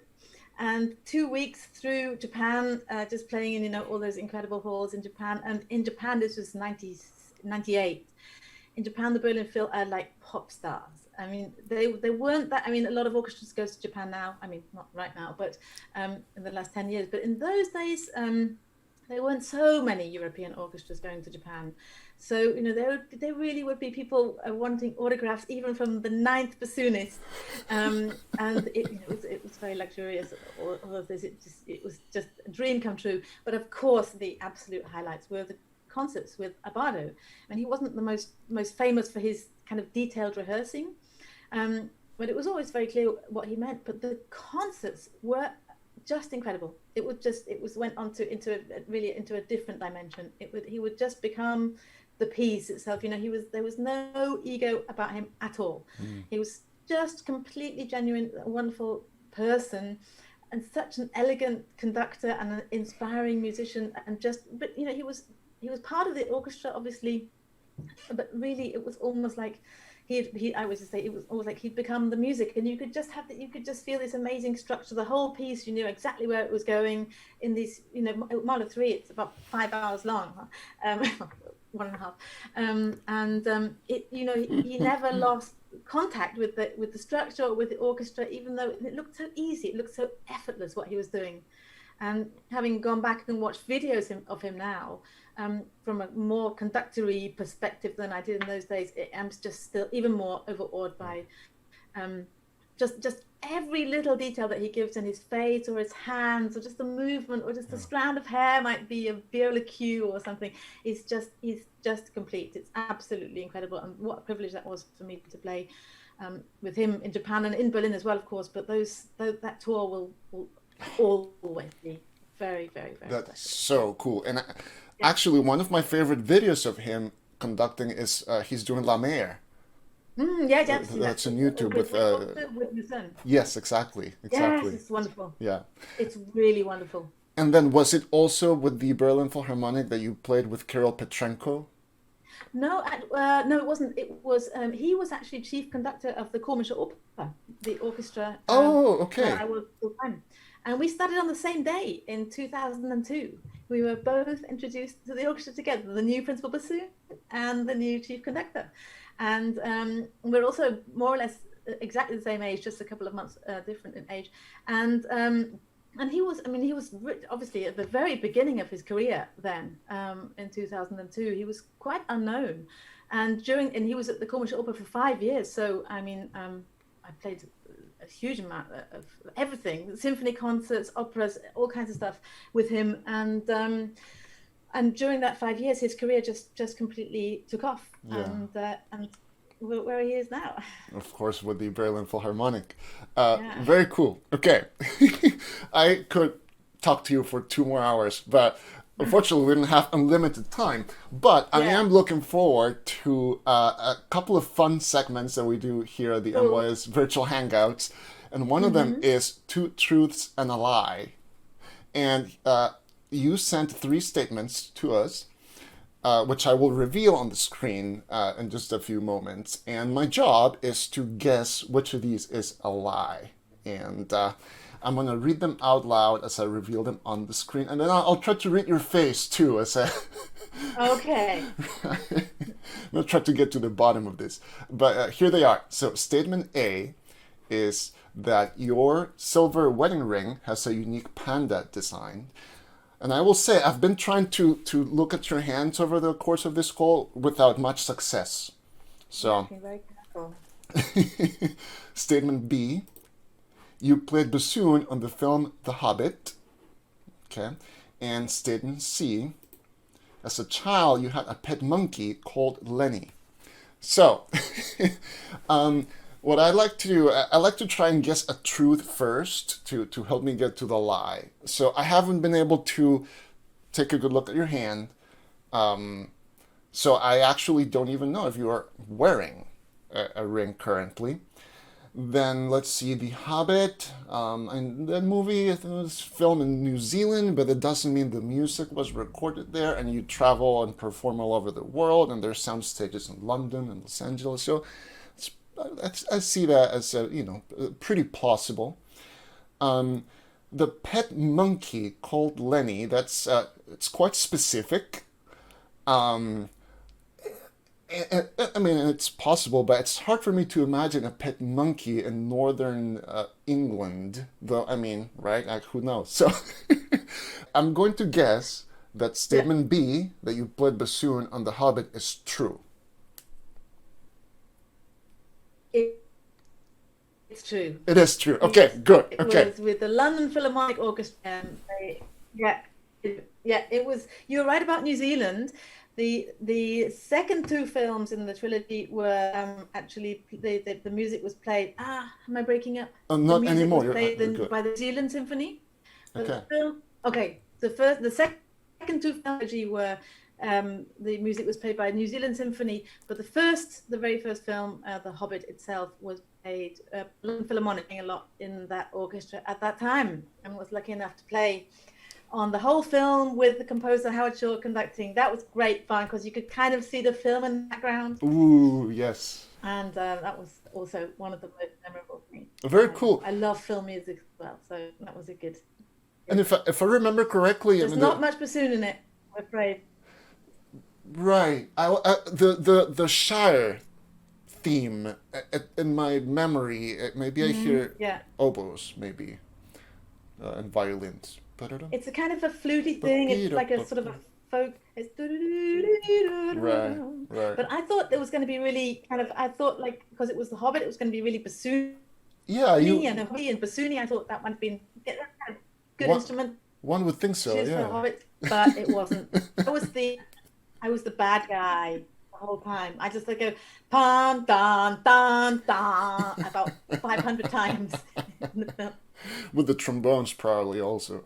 Speaker 3: and 2 weeks through Japan, just playing in all those incredible halls in Japan. And in Japan, this was 98. In Japan, the Berlin Phil are like pop stars. I mean, they weren't that. I mean, a lot of orchestras go to Japan now. I mean, not right now, but in the last 10 years. But in those days, there weren't so many European orchestras going to Japan. So there really would be people wanting autographs, even from the 9th bassoonist. And it was very luxurious. All of this, it was just a dream come true. But of course, the absolute highlights were the concerts with Abbado, and he wasn't the most famous for his kind of detailed rehearsing, but it was always very clear what he meant. But the concerts were just incredible. It went on into a different dimension. He would just become the piece itself. There was no ego about him at all. He was just completely genuine, a wonderful person, and such an elegant conductor and an inspiring musician. But he was part of the orchestra, obviously, but really it was almost like I always say it was almost like he'd become the music, and you could just feel this amazing structure. The whole piece, you knew exactly where it was going. In these, Mahler 3, it's about 5 hours long, 1.5, he never lost contact with the structure or with the orchestra, even though it looked so easy, it looked so effortless what he was doing. And having gone back and watched videos of him now, from a more conductory perspective than I did in those days, I'm just still even more overawed by just every little detail that he gives in his face or his hands or just the movement or just the strand of hair might be a viola cue or something. He's just complete. It's absolutely incredible, and what a privilege that was for me to play with him in Japan and in Berlin as well, of course. But that tour will always be very, very, very
Speaker 2: That's
Speaker 3: special.
Speaker 2: so cool. And actually, one of my favorite videos of him conducting is he's doing La Mer.
Speaker 3: Yeah, I've seen
Speaker 2: That's
Speaker 3: that.
Speaker 2: on YouTube with
Speaker 3: With my son.
Speaker 2: yes, exactly.
Speaker 3: Yes, it's wonderful.
Speaker 2: Yeah.
Speaker 3: It's really wonderful.
Speaker 2: And then was it also with the Berlin Philharmonic that you played with Kirill Petrenko?
Speaker 3: No, no, it wasn't. It was he was actually chief conductor of the Komische Oper, the orchestra.
Speaker 2: Oh, okay.
Speaker 3: Where I was full time, and we started on the same day in 2002. We were both introduced to the orchestra together, the new principal bassoon and the new chief conductor, and we're also more or less exactly the same age, just a couple of months different in age, and he was, obviously at the very beginning of his career then, in 2002, he was quite unknown. And he was at the Komische Oper for 5 years. So, I played a huge amount of everything, symphony concerts, operas, all kinds of stuff with him. And during that 5 years, his career just completely took off.
Speaker 2: Yeah.
Speaker 3: And where he is now.
Speaker 2: Of course, with the Berlin Philharmonic.
Speaker 3: Yeah.
Speaker 2: Very cool. Okay. I could talk to you for 2 more hours, but unfortunately, we don't have unlimited time. But I am looking forward to a couple of fun segments that we do here at the MYS Virtual Hangouts. And one of them is Two Truths and a Lie. And you sent 3 statements to us, which I will reveal on the screen in just a few moments. And my job is to guess which of these is a lie. And I'm going to read them out loud as I reveal them on the screen. And then I'll try to read your face, too, as I...
Speaker 3: Okay.
Speaker 2: I'm going to try to get to the bottom of this. But here they are. So statement A is that your silver wedding ring has a unique panda design. And I will say, I've been trying to look at your hands over the course of this call without much success. So,
Speaker 3: Be very careful.
Speaker 2: Statement B, you played bassoon on the film The Hobbit. Okay. And statement C, as a child, you had a pet monkey called Lenny. So, what I like to do, I like to try and guess a truth first to help me get to the lie. So I haven't been able to take a good look at your hand. So I actually don't even know if you are wearing a ring currently. Then let's see, The Hobbit, and that movie, it was filmed in New Zealand, but it doesn't mean the music was recorded there, and you travel and perform all over the world, and there's sound stages in London and Los Angeles. So I see that as pretty plausible. The pet monkey called Lenny, that's it's quite specific. It's possible, but it's hard for me to imagine a pet monkey in northern England, though, right? Like, who knows? So I'm going to guess that statement B, that you played bassoon on The Hobbit, is true.
Speaker 3: It's true.
Speaker 2: It is true. Okay, good. Okay.
Speaker 3: It was with the London Philharmonic Orchestra. It was. You're right about New Zealand. The second 2 films in the trilogy were actually the music was played. Am I breaking up?
Speaker 2: Not
Speaker 3: the
Speaker 2: anymore.
Speaker 3: Was played
Speaker 2: You're
Speaker 3: by the New Zealand Symphony.
Speaker 2: Okay.
Speaker 3: The second 2 films were. The music was played by New Zealand Symphony, but the very first film, The Hobbit itself, was played London Philharmonic a lot in that orchestra at that time, and was lucky enough to play on the whole film with the composer Howard Shore conducting. That was great fun because you could kind of see the film in the background.
Speaker 2: Ooh, yes.
Speaker 3: And that was also one of the most memorable things.
Speaker 2: Very cool.
Speaker 3: I love film music as well, so that was a good.
Speaker 2: And if I remember correctly,
Speaker 3: there's not much bassoon in it, I'm afraid.
Speaker 2: Right. The Shire theme in my memory. Maybe I hear
Speaker 3: Yeah.
Speaker 2: oboes, maybe, and violins.
Speaker 3: It's a kind of a fluty thing. It's like a sort of a folk. It's
Speaker 2: Right, right.
Speaker 3: But I thought it was going to be really kind of. I thought like because it was The Hobbit, it was going to be really bassoon.
Speaker 2: Yeah,
Speaker 3: And bassoony. I thought that might have been kind of good instrument.
Speaker 2: One would think so.
Speaker 3: For
Speaker 2: Yeah.
Speaker 3: Hobbit, but it wasn't. I was the bad guy the whole time. I just like go pam dun dun dun about 500 times.
Speaker 2: With the trombones, probably also.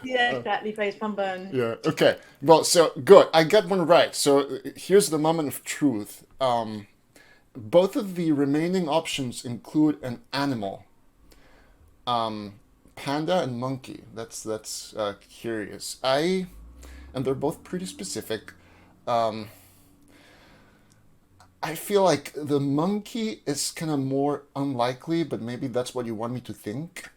Speaker 3: Yeah, exactly. Bass trombone.
Speaker 2: Yeah. Okay. Well, so good. I got one right. So here's the moment of truth. Both of the remaining options include an animal. Panda and monkey. That's curious. And they're both pretty specific. I feel like the monkey is kind of more unlikely, but maybe that's what you want me to think.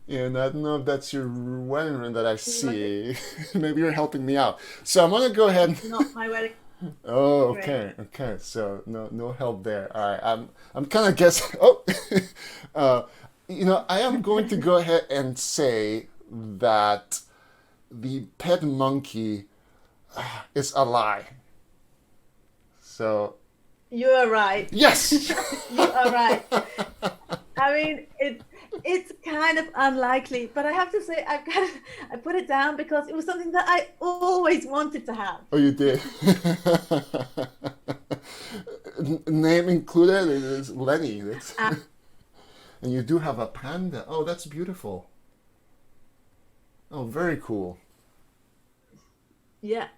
Speaker 2: And I don't know if that's your wedding ring that I see. Maybe you're helping me out. So I'm gonna go ahead.
Speaker 3: It's not my wedding.
Speaker 2: Oh, okay, okay. So no help there. All right, I'm kind of guessing. Oh, I am going to go ahead and say that the pet monkey is a lie. So.
Speaker 3: You are right.
Speaker 2: Yes.
Speaker 3: You are right. I mean, it's kind of unlikely, but I have to say I put it down because it was something that I always wanted to have.
Speaker 2: Oh, you did. Name included is Lenny. And you do have a panda. Oh, that's beautiful. Oh, very cool.
Speaker 3: Yeah.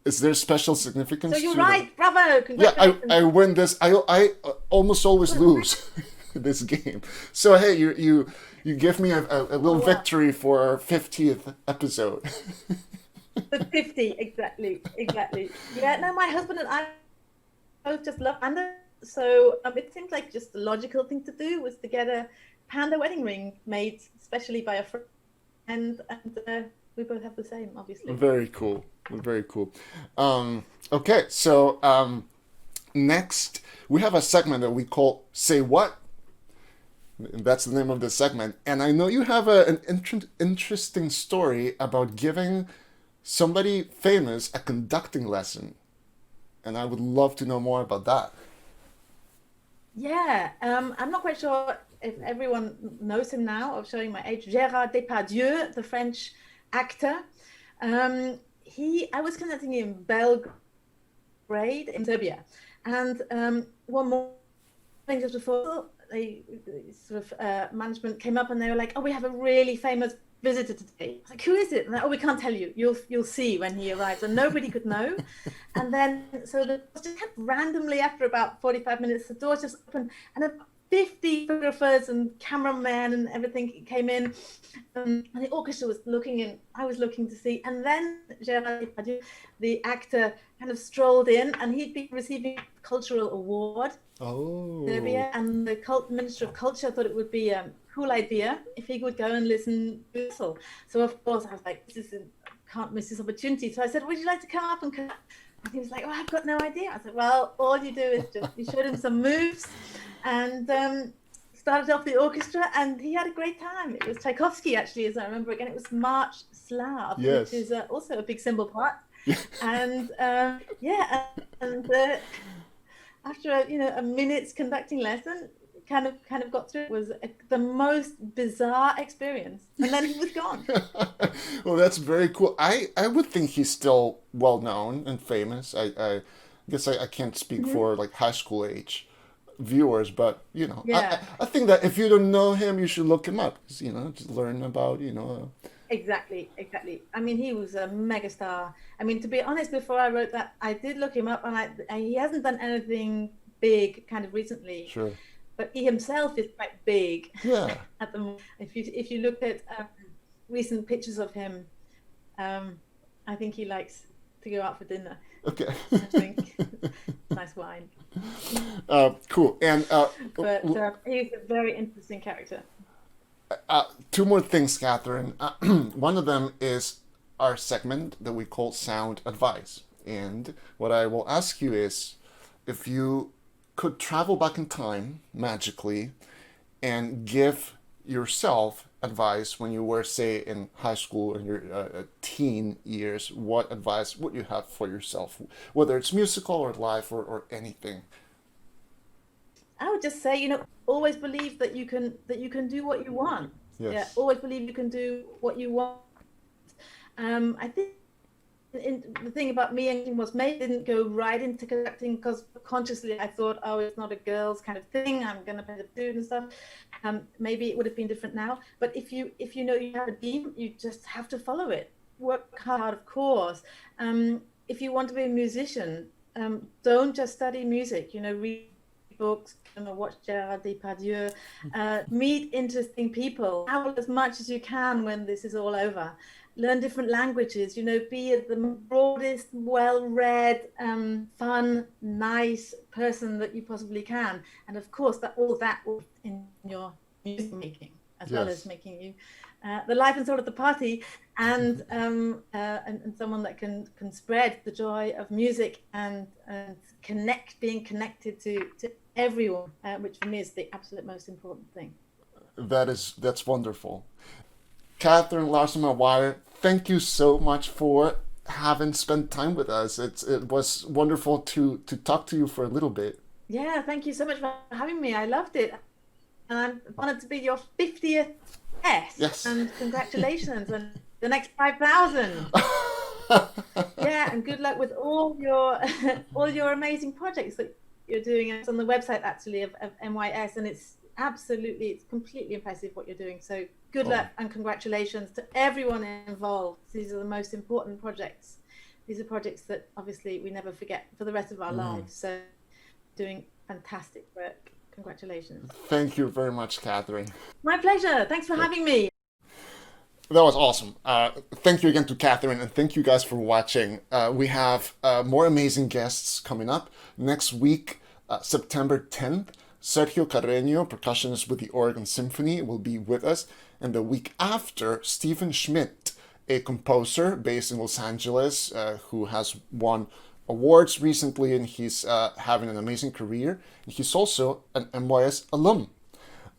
Speaker 2: Is there special significance?
Speaker 3: So you're right. Bravo. Congratulations.
Speaker 2: Yeah, I win this. I almost always lose this game. So hey, you give me a little victory for our 50th episode.
Speaker 3: The 50, exactly. Yeah, no, my husband and I both just love panda. So it seemed like just the logical thing to do was to get a panda wedding ring made specially by a friend, and we both have the same, obviously.
Speaker 2: Very cool. Very cool. Okay, so next we have a segment that we call Say What? That's the name of the segment. And I know you have an interesting story about giving somebody famous a conducting lesson. And I would love to know more about that.
Speaker 3: Yeah, I'm not quite sure if everyone knows him now. I'm showing my age. Gerard Depardieu, the French actor. I was conducting in Belgrade in Serbia, and one morning just before, management came up and they were like, "Oh, we have a really famous visitor today." I was like, "Who is it?" And like, "Oh, we can't tell you. You'll see when he arrives." And nobody could know. And then just randomly after about 45 minutes, the doors just opened and 50 photographers and cameramen and everything came in, and the orchestra was looking in. I was looking to see, and then Gerard Depardieu, the actor, kind of strolled in, and he'd been receiving a cultural award.
Speaker 2: Oh.
Speaker 3: Serbia, and the Minister of Culture thought it would be a cool idea if he would go and listen to rehearsal. So of course I was like, can't miss this opportunity. So I said, "Would you like to come up and cut?" And he was like, "Oh, I've got no idea." I said, "Well, all you do is you showed him some moves, and started off the orchestra, and he had a great time." It was Tchaikovsky, actually, as I remember again. It was March Slav,
Speaker 2: yes.
Speaker 3: Which is also a big cymbal part. And after a minute's conducting lesson, kind of got through. It was the most bizarre experience, and then he was gone.
Speaker 2: Well, that's very cool. I would think he's still well known and famous. I guess I can't speak for like high school age viewers, but
Speaker 3: yeah.
Speaker 2: I think that if you don't know him, you should look him up. Just learn about
Speaker 3: Exactly. I mean, he was a megastar. I mean, to be honest, before I wrote that, I did look him up, and he hasn't done anything big kind of recently.
Speaker 2: Sure.
Speaker 3: But he himself is quite big.
Speaker 2: Yeah.
Speaker 3: At the moment, if you look at recent pictures of him, I think he likes to go out for dinner.
Speaker 2: Okay.
Speaker 3: I think nice wine.
Speaker 2: Cool. And
Speaker 3: but he's a very interesting character.
Speaker 2: Two more things, Catherine. One of them is our segment that we call Sound Advice. end, what I will ask you is, if you could travel back in time magically and give yourself advice when you were, say, in high school or your teen years, what advice would you have for yourself, whether it's musical or life or anything?
Speaker 3: I would just say, always believe that you can do what you want.
Speaker 2: Yes.
Speaker 3: Yeah, always believe you can do what you want. I think the thing about me was maybe I didn't go right into conducting because consciously I thought, oh, it's not a girl's kind of thing. I'm going to play the flute and stuff. Maybe it would have been different now. But if you know you have a dream, you just have to follow it. Work hard, of course. If you want to be a musician, don't just study music. Read books, watch Gerard Depardieu, meet interesting people, travel as much as you can when this is all over. Learn different languages, be the broadest, well-read, fun, nice person that you possibly can. And of course, all that will in your music making, as well as making you the life and soul of the party, and someone that can spread the joy of music and being connected to everyone, which for me is the absolute most important thing.
Speaker 2: That's wonderful. Catherine Larsen-Maguire, thank you so much for having spent time with us. It was wonderful to talk to you for a little bit.
Speaker 3: Yeah, thank you so much for having me. I loved it. And I'm honored to be your 50th guest.
Speaker 2: Yes.
Speaker 3: And congratulations on the next 5,000. Yeah, and good luck with all your amazing projects that you're doing. It's on the website actually of MYS, and it's completely impressive what you're doing. So good luck and congratulations to everyone involved. These are the most important projects. These are projects that obviously we never forget for the rest of our lives. So doing fantastic work. Congratulations.
Speaker 2: Thank you very much, Catherine.
Speaker 3: My pleasure. Thanks for having me.
Speaker 2: That was awesome. Thank you again to Catherine, and thank you guys for watching. We have more amazing guests coming up. Next week, September 10th, Sergio Carreño, percussionist with the Oregon Symphony, will be with us. And the week after, Stephen Schmidt, a composer based in Los Angeles, who has won awards recently, and he's having an amazing career. And he's also an MYS alum.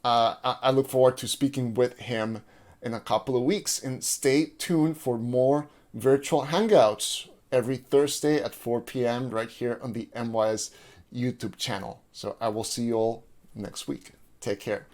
Speaker 2: I look forward to speaking with him in a couple of weeks, and stay tuned for more virtual hangouts every Thursday at 4 p.m. right here on the MYS YouTube channel. So I will see you all next week. Take care.